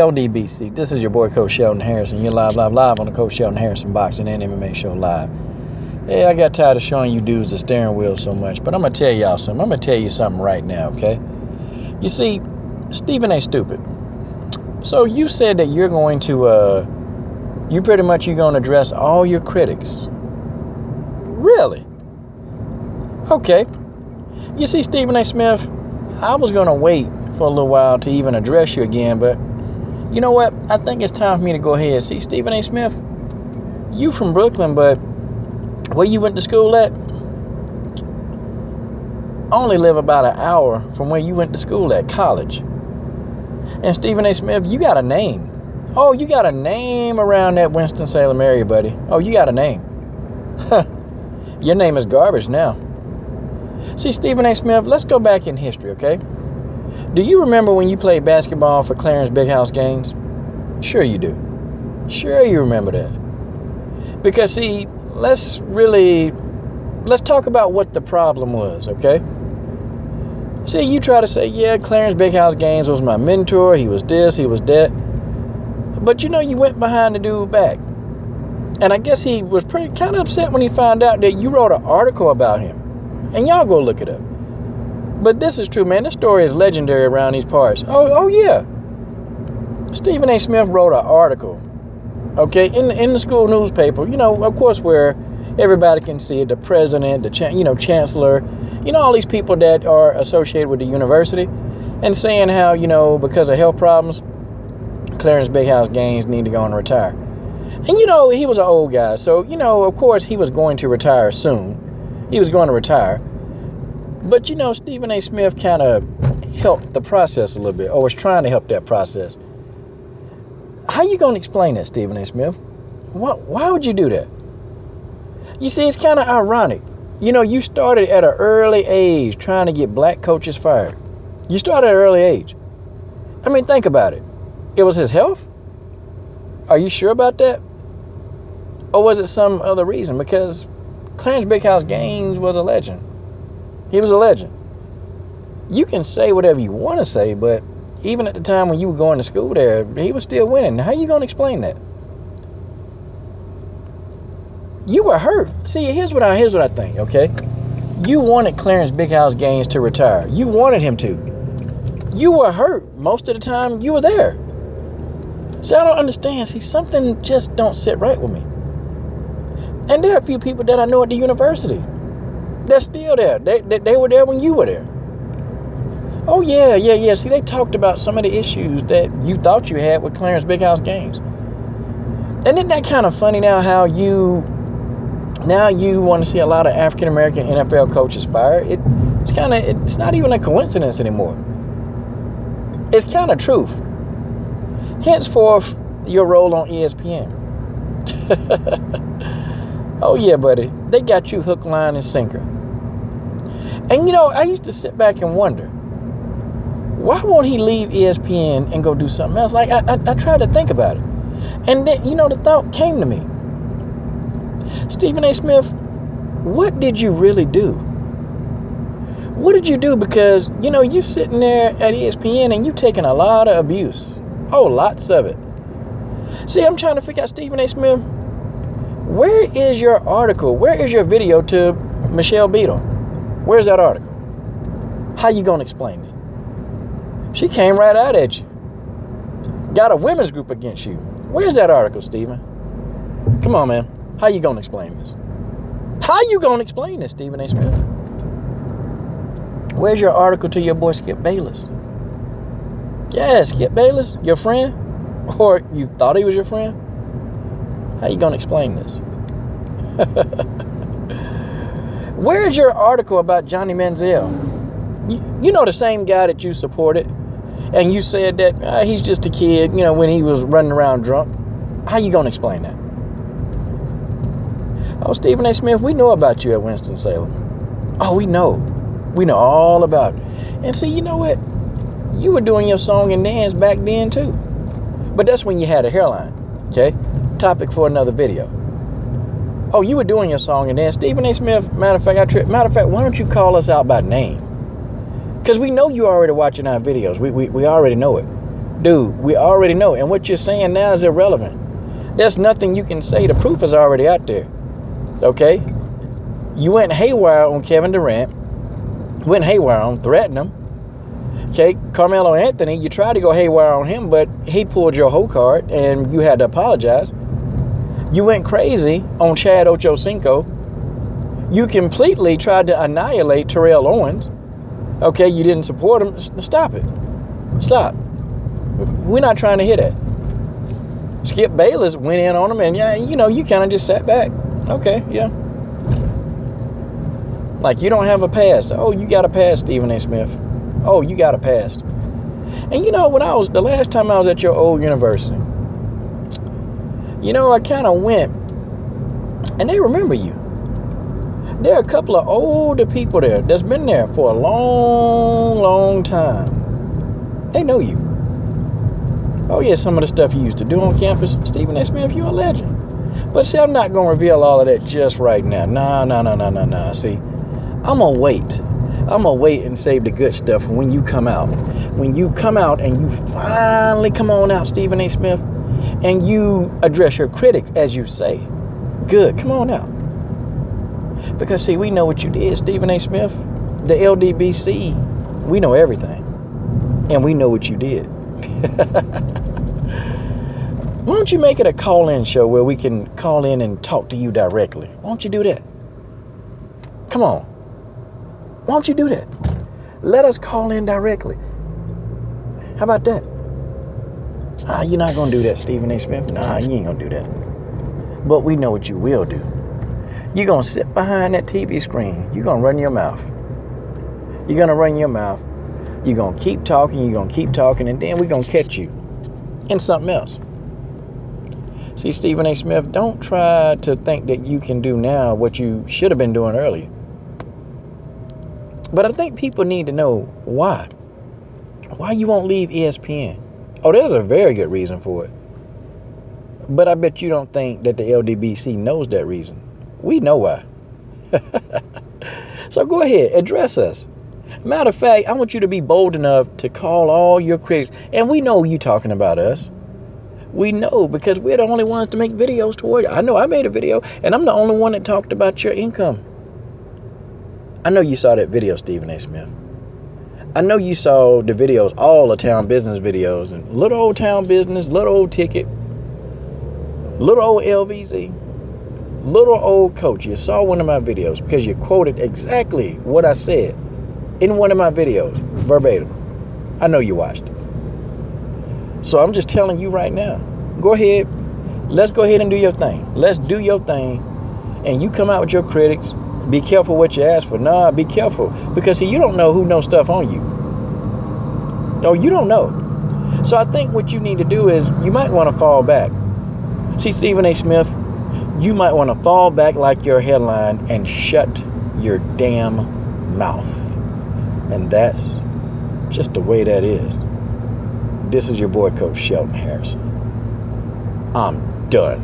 LDBC. This is your boy, Coach Sheldon Harrison. You're live on the Coach Sheldon Harrison Boxing and MMA Show live. Hey, I got tired of showing you dudes the steering wheel so much, but I'm going to tell y'all something. I'm going to tell you something right now, okay? You see, Stephen A. Stupid. So you said that you're going to, you're going to address all your critics. Really? Okay. You see, Stephen A. Smith, I was going to wait for a little while to even address you again, but you know what? I think it's time for me to go ahead. See, Stephen A. Smith, you from Brooklyn, but where you went to school at, only live about an hour from where you went to school at, college. And Stephen A. Smith, you got a name. Oh, you got a name around that Winston-Salem area, buddy. Oh, you got a name. Your name is garbage now. See, Stephen A. Smith, let's go back in history, okay? Do you remember when you played basketball for Clarence Big House Gaines? Sure you do. Sure you remember that. Because, see, let's talk about what the problem was, okay? See, you try to say, yeah, Clarence Big House Gaines was my mentor. He was this, he was that. But, you know, you went behind the dude back. And I guess he was kind of upset when he found out that you wrote an article about him. And y'all go look it up. But this is true, man. This story is legendary around these parts. Oh yeah. Stephen A. Smith wrote an article, okay, in the school newspaper, you know, of course, where everybody can see it, the president, the chancellor, you know, all these people that are associated with the university, and saying how, you know, because of health problems, Clarence Big House Gaines need to go and retire. And, you know, he was an old guy, so, you know, of course, he was going to retire soon. He was going to retire. But, you know, Stephen A. Smith kind of helped the process a little bit, or was trying to help that process. How you going to explain that, Stephen A. Smith? Why would you do that? You see, it's kind of ironic. You know, you started at an early age trying to get black coaches fired. You started at an early age. I mean, think about it. It was his health? Are you sure about that? Or was it some other reason? Because Clarence Big House Gaines was a legend. He was a legend. You can say whatever you want to say, but even at the time when you were going to school there, he was still winning. How you going to explain that? You were hurt. See, here's what I think, okay? You wanted Clarence Big House Gaines to retire. You wanted him to. You were hurt. Most of the time, you were there. See, I don't understand. See, something just don't sit right with me. And there are a few people that I know at the university. They're still there. They were there when you were there. Oh, yeah. See, they talked about some of the issues that you thought you had with Clarence Big House Gaines. And isn't that kind of funny now how you want to see a lot of African-American NFL coaches fired? It's not even a coincidence anymore. It's kind of truth. Henceforth, your role on ESPN. Oh, yeah, buddy. They got you hook, line, and sinker. And, you know, I used to sit back and wonder, why won't he leave ESPN and go do something else? Like, I tried to think about it. And then, you know, the thought came to me. Stephen A. Smith, what did you really do? What did you do? Because, you know, you sitting there at ESPN and you taking a lot of abuse. Oh, lots of it. See, I'm trying to figure out, Stephen A. Smith, where is your article? Where is your video to Michelle Beadle? Where's that article? How you gonna explain it? She came right out at you. Got a women's group against you. Where's that article, Stephen? Come on, man. How you gonna explain this? How you gonna explain this, Stephen A. Smith? Where's your article to your boy Skip Bayless? Yeah, Skip Bayless, your friend? Or you thought he was your friend? How you gonna explain this? Where's your article about Johnny Manziel? You know, the same guy that you supported, and you said that he's just a kid, you know, when he was running around drunk. How you gonna explain that? Oh, Stephen A. Smith, we know about you at Winston-Salem. Oh, we know. We know all about it. And see, you know what? You were doing your song and dance back then too. But that's when you had a hairline, okay? Topic for another video. Oh, you were doing your song and dance. Stephen A. Smith, matter of fact, why don't you call us out by name? Because we know you already watching our videos. We already know it. Dude, we already know. And what you're saying now is irrelevant. There's nothing you can say. The proof is already out there. Okay? You went haywire on Kevin Durant. Went haywire on, threatened him. Okay? Carmelo Anthony, you tried to go haywire on him, but he pulled your whole card and you had to apologize. You went crazy on Chad Ochocinco. You completely tried to annihilate Terrell Owens. Okay? You didn't support him. Stop it. Stop. We're not trying to hear that. Skip Bayless went in on him, and yeah, you know, you kind of just sat back. Okay, yeah. Like, you don't have a past. Oh, you got a past, Stephen A. Smith. Oh, you got a past. And you know, the last time I was at your old university, you know, I kind of went, and they remember you. There are a couple of older people there that's been there for a long, long time. They know you. Oh yeah, some of the stuff you used to do on campus, Stephen A. Smith, you're a legend. But see, I'm not going to reveal all of that just right now. Nah. See, I'm going to wait. I'm going to wait and save the good stuff for when you come out. When you come out and you finally come on out, Stephen A. Smith, and you address your critics, as you say, good, come on out. Because see, we know what you did, Stephen A. Smith. The LDBC, we know everything. And we know what you did. Why don't you make it a call-in show where we can call in and talk to you directly? Why don't you do that? Come on. Why don't you do that? Let us call in directly. How about that? You're not going to do that, Stephen A. Smith. Nah, you ain't going to do that. But we know what you will do. You're going to sit behind that TV screen. You're going to run your mouth. You're going to run your mouth. You're going to keep talking. You're going to keep talking. And then we're going to catch you in something else. See, Stephen A. Smith, don't try to think that you can do now what you should have been doing earlier. But I think people need to know why. Why you won't leave ESPN. Oh, there's a very good reason for it. But I bet you don't think that the LDBC knows that reason. We know why. So go ahead, address us. Matter of fact, I want you to be bold enough to call all your critics. And we know you talking about us. We know, because we're the only ones to make videos toward you. I know I made a video, and I'm the only one that talked about your income. I know you saw that video, Stephen A. Smith. I know you saw the videos, all the town business videos, and little old town business, little old ticket, little old LVZ, little old coach. You saw one of my videos because you quoted exactly what I said in one of my videos, verbatim. I know you watched it. So I'm just telling you right now, go ahead. Let's go ahead and do your thing. Let's do your thing. And you come out with your critics. Be careful what you ask for. Nah, be careful. Because see, you don't know who knows stuff on you. Oh, you don't know. So I think what you need to do is you might want to fall back. See, Stephen A. Smith, you might want to fall back like your headline and shut your damn mouth. And that's just the way that is. This is your boy, Coach Shelton Harrison. I'm done.